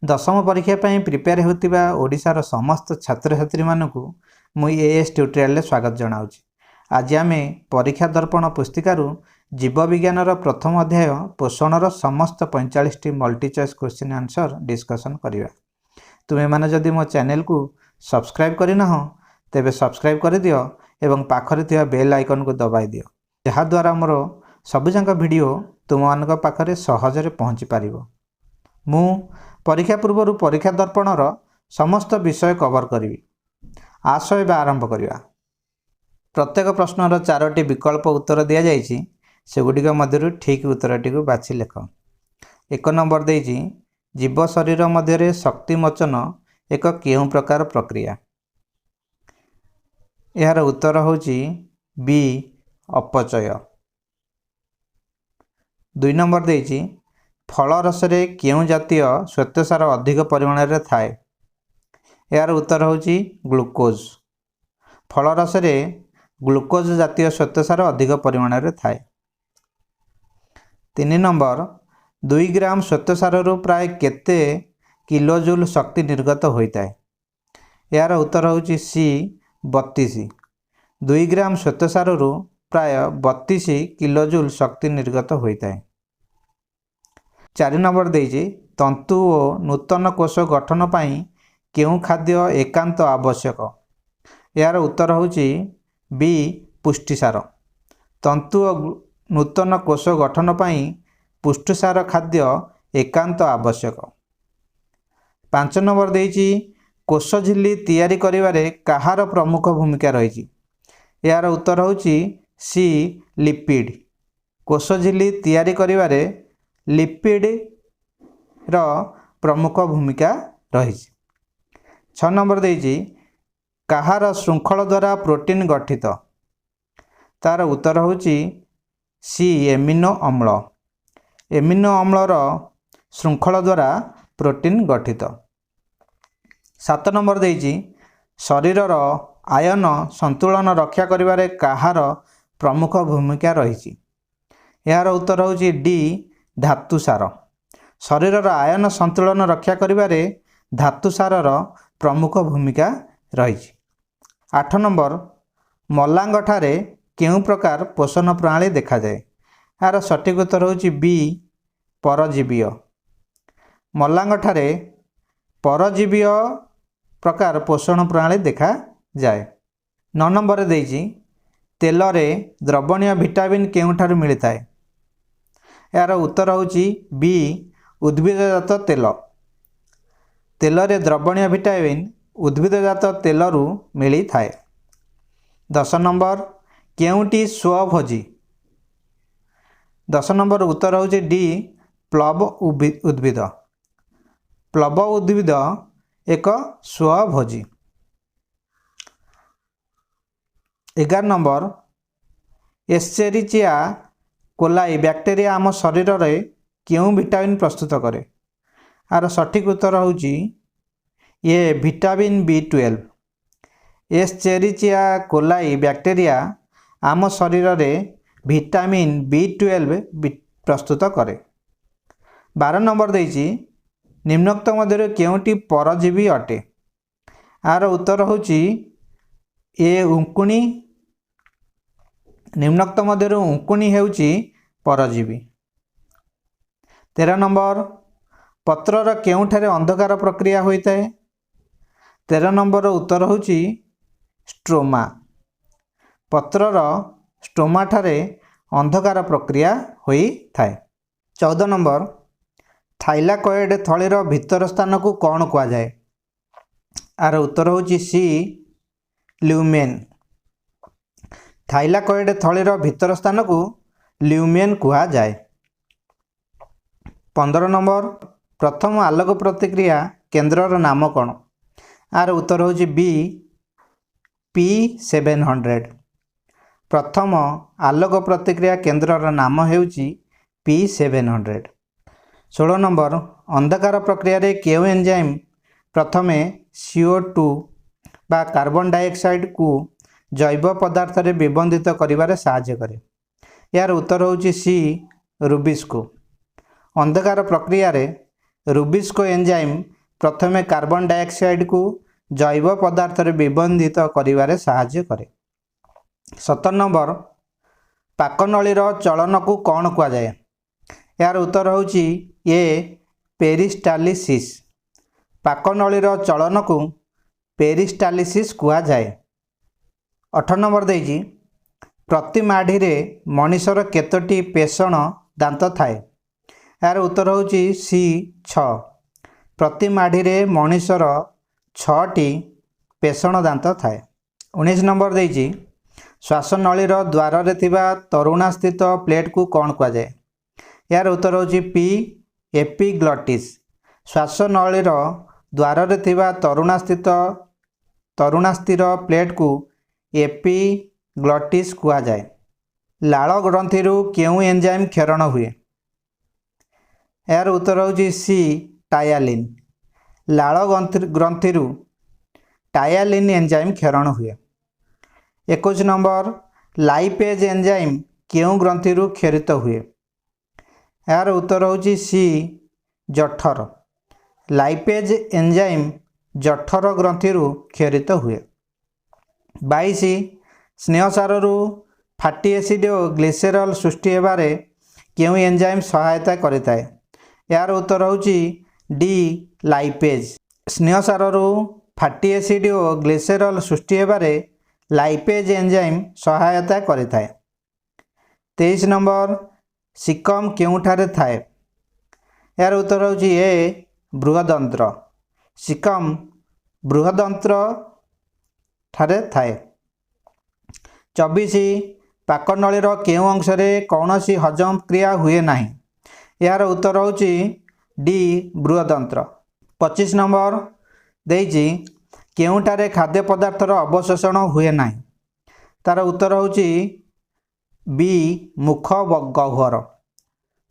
दशम परीक्षा पर प्रिपेयर होता ओडिशार समस्त छात्र छात्री मानू मुझे एएस ट्यूटोरियल स्वागत जनाऊँगी। आज आम परीक्षा दर्पण पुस्तिकार जीव विज्ञान प्रथम अध्याय पोषणर समस्त 45टी multi choice question answer discussion करवा। तुम्हें माने जदि मो चैनल को सब्सक्राइब करना तेबे सब्सक्राइब कर दियो एवं पाखरे थिया बेल आइकन को दबाई दियो, जहाद्वारा मोर सबुजाक वीडियो तुम मान पाखरे सहजरे पहुँची पारिबो। मु परीक्षा पूर्व परीक्षा दर्पणर समस्त विषय कवर करी। आस एवं आरंभ करवा। प्रत्येक प्रश्नर 4टी विकल्प उत्तर दि जाइए, सेगुड़िक मध्य ठीक उत्तरटी को बाछि लेख। 1 नंबर देइछि जीव शरीर मध्य शक्ति मोचन एक केउं प्रकार प्रक्रिया। यार उत्तर होछि बी अपचय। 2 नंबर देइछि फल रसरे केउं जातीय श्वेतसार अधिक परिमाण रे थाए। यार उत्तर होछि ग्लूकोज। फल रसरे ग्लूकोज जातीय श्वेतसार अधिक परिमाण रे थाए। 3 नंबर 2 ग्राम श्वेतसार प्राय केते किलोजूल शक्ति निर्गत होता है। यार उत्तर होछि सी 32। 2 ग्राम श्वेतसार प्राय 32 किलोजूल शक्ति निर्गत होता है। 4 नंबर देइछि तंतु और नूतन कोष गठन पाई केउं खाद्य एकांत आवश्यक। यार उत्तर होछि बी पुष्टिसार। तंतु और नूतन कोष गठन पाई पुष्टिसार खाद्य एकांत आवश्यक। 5 नंबर देइछि कोष झिल्ली तैयारी करिवारे काहार प्रमुख भूमिका रही। यार उत्तर होछि सी लिपिड। कोष झिल्ली तैयारी करिवारे लिपिड रो प्रमुख भूमिका रही। 6 नंबर देइछि काहार श्रृंखल द्वारा प्रोटीन गठित। तार उत्तर होछि सी एमिनो अम्ल। एमिनो अम्लर श्रृंखल द्वारा प्रोटीन गठित। 7 नंबर देइछि शरीरर आयन संतुलन रक्षा करिवारे काहार प्रमुख भूमिका रही। यार उत्तर होछि डी धातुसार। शरीरर आयन संतुलन रक्षा करिवारे धातुसारर प्रमुख भूमिका रही। 8 नंबर मलांग ठारे केउं प्रकार पोषण प्रणाली देखा जाए। यार सठिक उत्तर होछि बी परजीवीय। मलांग ठारे परजीवीय प्रकार पोषण प्रणाली देखा जाए। 9 नंबर देइछि तेल रे द्रवणीय विटामिन केउंठारु मिलिथाए। यार उत्तर होछि बी उद्भिदजात तेल। तेल रे द्रवणीय विटामिन उद्भिदजात तेलरू मिली थाए। 10 नंबर केउंटी स्वभोजी। 10 नंबर उत्तर होछि डी प्लव उद्भिद। प्लव उद्भिद एक स्वभोजी। 11 नंबर एस्चेरिचिया कोलाई बैक्टेरिया आम शरीर रे केउं विटामिन प्रस्तुत करे। आर सठिक उत्तर होछि ये vitamin B12। Escherichia coli bacteria आम शरीर रे विटामिन B12 प्रस्तुत करे। 12 नंबर देइछि निम्नोक्त मध्य केउंटी परजीवी अटे। आर उत्तर होछि ए उंकुणी। निम्नोक्त मध्य उंकुणी हेउछि परजीवी। 13 नंबर पत्रर केउंठारे अंधकार प्रक्रिया होता है। 13 नंबर उत्तर होछि स्ट्रोमा। पत्रर स्ट्रोमा ठारे अंधकार प्रक्रिया होई थाए। 14 नंबर थाइलाकॉइड थलीर भितर स्थान को कौन कहा जाए। आर उत्तर होछि सी ल्यूमेन। थाइलाकॉइड थलीर भितर स्थान को ल्यूमेन कहा जाए। 15 नंबर प्रथम आलोक प्रतिक्रिया केन्द्रर नाम कौन। आर उत्तर होछि बी P700। प्रथम आलोक प्रतिक्रिया केन्द्रर नाम हेउछि P700। 16 नंबर अंधकार प्रक्रिया रे केउ एंजाइम प्रथमे CO2 बा कार्बन डाइऑक्साइड को जैव पदार्थ रे विबंधित करिवारे सहायता करे। यार उत्तर होछि सी रुबिस्को। अंधकार प्रक्रिया रे रुबिस्को एंजाइम प्रथमे कार्बन डाइऑक्साइड को जैव पदार्थ रे विबंधित करिवारे सहाय्य करे। 17 नंबर पाकनळीर चलन को कौन कुआ जाए? यार उत्तर होची ए पेरिस्टालिसिस। पाकनळीर चलन को पेरिस्टालिसिस कुआ जाए। 18 नंबर देजी प्रति माढ़ी रे मनीषर केतोटी पेषण दांत थाए? यार उत्तर होची सी 6। प्रति माढ़ी रे मनीषर 6टी पेषण दांत थाए। 19 नंबर देजी श्वासनळीर द्वार रे थिबा तरुणा स्थित प्लेट को कौन कुआ जाए? यार उत्तर होची पी एपिग्लॉटिस। श्वासनळीर द्वार रे थिबा तरुणा स्थिर प्लेट को एपिग्लॉटिस कुआ जाए। लाळ ग्रंथि केउ एंजाइम क्षरण हुए? यार उत्तर होची सी टायालिन। लाळ ग्रंथि टायालिन एंजाइम क्षरण हुए। 21 नंबर लाइपेज एंजाइम केउ ग्रंथि क्षरित हुए? यार उत्तर होची सी जठर। लाइपेज एंजाइम जठर ग्रंथि क्षरित हुए। 22 स्नेहसार फैटी एसिड और ग्लिसेरल सृष्टि हेबारे केउ एंजाइम सहायता करिताए? यार उत्तर होची डी लाइपेज। स्नेहसार फैटी एसिड और ग्लिसेरल सृष्टि हेबारे लाइपेज एंजाइम सहायता करिताए। 23 नंबर सिकम केउठारे थाए? यार उत्तर होची ए बृहदंत्र। सिकम बृहदंत्र ठारे थाए। 24 पाकनळीर केउ अंश रे कौनसी हजम क्रिया हुए नाही? यार उत्तर होची डी बृहदंत्र। 25 नंबर देइछि केउठारे खाद्य पदार्थर अवशोषण हुए नाही? तार उत्तर होची बी मुख गह्वर।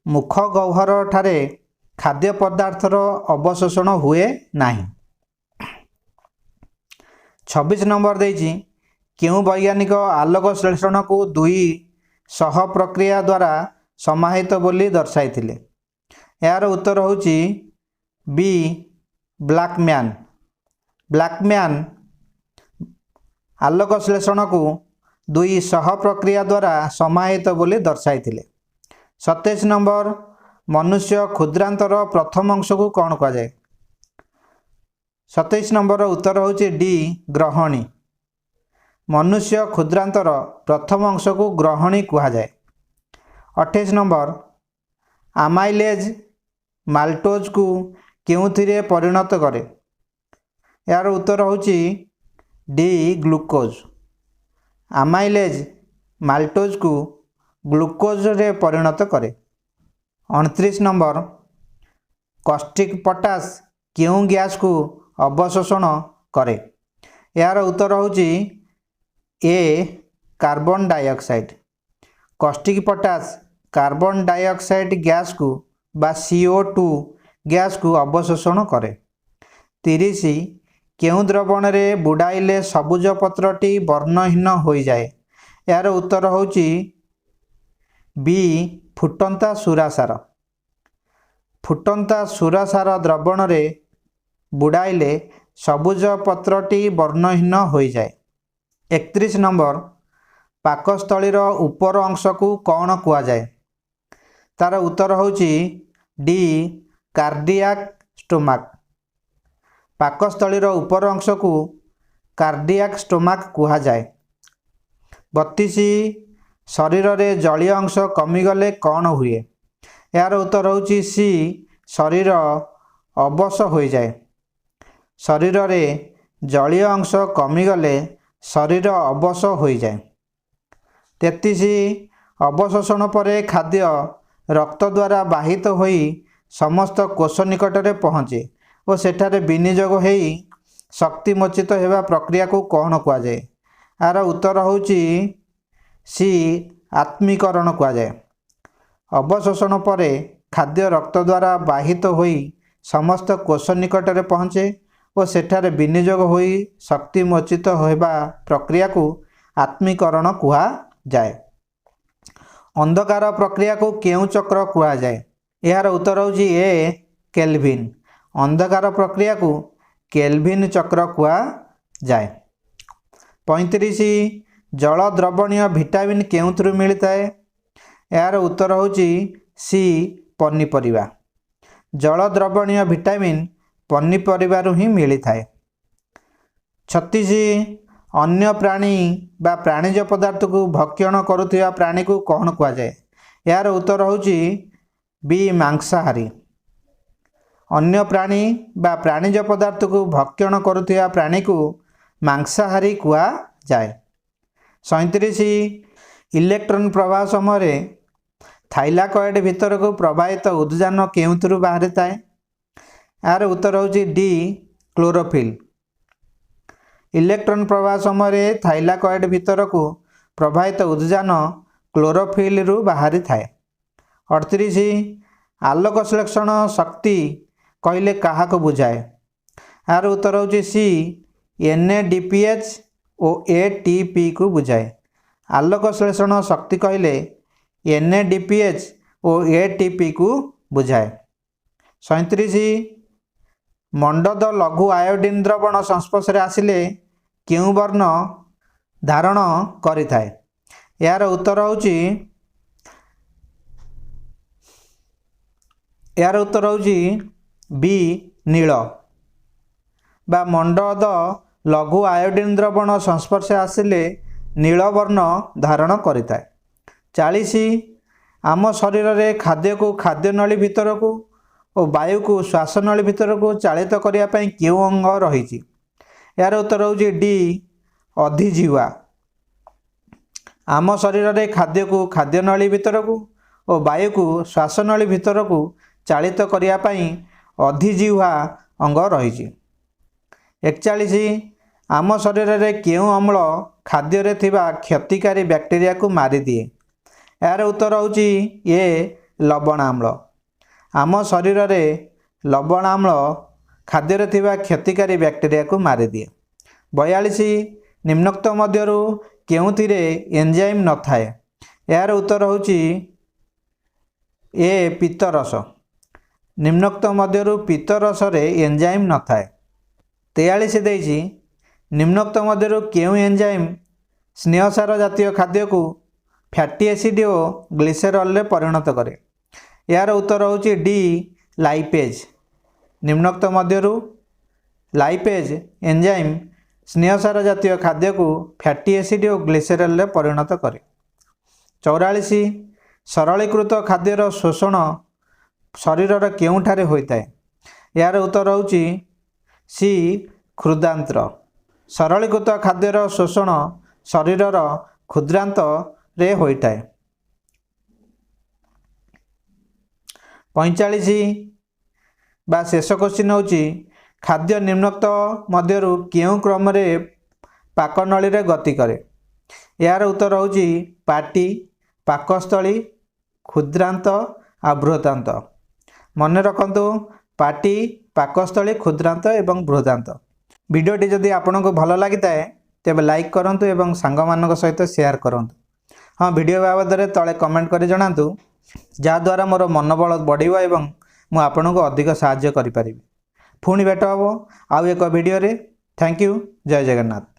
मुख गह्वर ठारे खाद्य पदार्थर अवशोषण हुए नाही। 26 नंबर देइछि केउ वैज्ञानिक आलोक श्लेषण को 2 सह प्रक्रिया द्वारा समाहित बोली दर्शाइथिले? यार उत्तर होची बी ब्लैकमैन। ब्लैकमैन आलोक श्लेषण को 2 सह प्रक्रिया द्वारा समाहित बोली दर्शाइथिले। 27 नंबर मनुष्य क्षुद्रांतर प्रथम अंश को कौन कहा जाए? 27 नंबर उत्तर होची डी ग्रहणी। मनुष्य क्षुद्रांतर प्रथम अंश को ग्रहणी कहा जाए। 28 नंबर आमाइलेज माल्टोज को केउथिरे परिणत करे? यार उत्तर होची डी ग्लूकोज। आमाइलेज माल्टोज को ग्लूकोज रे परिणत करे। 29 नंबर कॉस्टिक पोटास केउ गैस को अवशोषण करे? यार उत्तर होची A carbon dioxide. Caustic potash carbon dioxide gas को बा CO2 गैस को अवशोषण करे। 30 केउ द्रवण रे बुड़ाइले सबुज पत्रटी वर्णहीन हो जाए? यार उत्तर होची बी फुटंता सुरासार। फुटंता सुरासार द्रवण रे बुड़ाइले सबुज पत्रटी वर्णहीन हो जाए। 31 नंबर पाकस्थलीर उपर अंश को कौन कुआ जाए? तार उत्तर होची डी कार्डियाक स्टोमाक। पाकस्थलीर उपर अंश को कार्डियाक स्टोमाक कुआ जाए। 32 शरीर रे जलीय अंश कमीगले कौन हुए? यार उत्तर होची सी शरीर अवश हो जाए। शरीर रे जलीय अंश कमीगले शरीर अवश हो जाए। 33 अवशोषण परे खाद्य रक्त द्वारा बाहित होई समस्त कोष निकट में पहुँचे और सेठारे विनियोग हो शक्ति मोचित होगा प्रक्रिया को कौन कह जाए? यार उत्तर होची सी आत्मीकरण कह जाए। अवशोषण परे खाद्य रक्त द्वारा बाहित होई समस्त कोष निकट में पहुँचे और सेठारे विनियोग हो शक्ति मोचित होगा प्रक्रिया को आत्मीकरण कह जाए। अंधकार प्रक्रिया को केउ चक्र कह जाए? यार उत्तर होची ए केल्विन। अंधकार प्रक्रिया को केल्विन चक्र कुआଯାଏ। 35 जल द्रवणीय विटामिन केउथुरु मिलता है? यार उत्तर होची सी पनीपरिबा। जल द्रवणीय विटामिन पनीपरिबारु ही मिलता है। 36 अन्य प्राणी बा प्राणीज पदार्थ को भक्षण करुथिबा प्राणी को कौन कुआଯାଏ? यार उत्तर होची बी मांसाहारी। अन्य प्राणी बा प्राणीज पदार्थ को भक्षण करुथिबा प्राणी को मांसाहारी कुआଯାଏ। 37 इलेक्ट्रॉन प्रवाह समय थाइलाकॉइड भीतर को प्रवाहित उद्जान केउथुरु बाहरी थाए? यार उत्तर होची डी क्लोरोफिल। इलेक्ट्रॉन प्रवाह समय थाइलाकॉइड भीतर को प्रवाहित उद्जान क्लोरोफिल रु बाहरी थाए। 38 आलोक संश्लेषण शक्ति कहले कहा को बुझाए? यार उत्तर होची सी NADPH और ATP को बुझाए। आलोक संश्लेषण शक्ति कहले NADPH और ATP को बुझाए। 37 मंडद लघु आयोडीन द्रवण संस्पर्श आसिले क्यों वर्ण धारण करिथाए? यार उत्तर होची बी नील। बा मंडद लघु आयोडीन द्रवण संस्पर्श आसिले नील वर्ण धारण करिथाए। 40 आम शरीर में खाद्य को खाद्य नली भीतर को और वायु को श्वासनली भीतर को चालित करने क्यों अंग रही? यार उत्तर होची डी अधिजीवा। आम शरीर में खाद्य को खाद्य नली भीतर को और वायु को श्वासनली भीतर को चालित करने अधिजीवा अंग रही। 41 आम शरीर में क्यों अम्ल खाद्य रे थिबा क्षतिकारी बैक्टीरिया को मारी दिए? यार उत्तर होची ये लवण आम्ल। आम शरीर में लवण आम्ल खाद्य रे थिबा क्षतिकारी बैक्टीरिया को मारी दिए। 42 निम्नोक्त मध्यरु केउथिरे एंजाइम न थाए? यार उत्तर होची ए पित्तरस। निम्नोक्त मध्यरु पित्तरस रे एंजाइम न थाए। 43 देइछि निम्नोक्त मध्यरु केउ एंजाइम स्नेहसार जातीय खाद्य को फैटी एसिड और ग्लिसरॉल रे परिणत करे? यार उत्तर होची डी लाइपेज। निम्नोक्त मध्यरु लाइपेज एंजाइम स्नेहसार जातीय खाद्य को फैटी एसिड और ग्लिसरॉल रे परिणत करे। 44 सरलीकृत खाद्यर शोषण शरीर केउठारे होइताए? यार उत्तर होची सी क्षुद्रांत्र। सरलीकृत खाद्यर शोषण शरीर क्षुद्रांत रे होइताए। 45 बा शेष क्वेश्चन होची खाद्य निम्नोक्त मध्यरु केउ क्रम रे पाकनली रे गति करे? यार उत्तर होची पाटी, पाकस्थली, क्षुद्रांत आ बृहदांत। मन रखंतु पाटी, पाकस्थली, क्षुद्रांत एवं बृहदांत। वीडियोटी जदि आपको भल लगी थाए तेबे लाइक करंतु एवं सांग मानक सहित शेयर करंतु। हाँ वीडियो बाबद में तले कमेंट कर जणातु जहाद्वारा मोर मनोबल बढ़िब एवं मु आपनको अधिक साहाय्य करि परिबि। पुणी भेट हबो आउ एक वीडियो रे। Thank you. जय जगन्नाथ।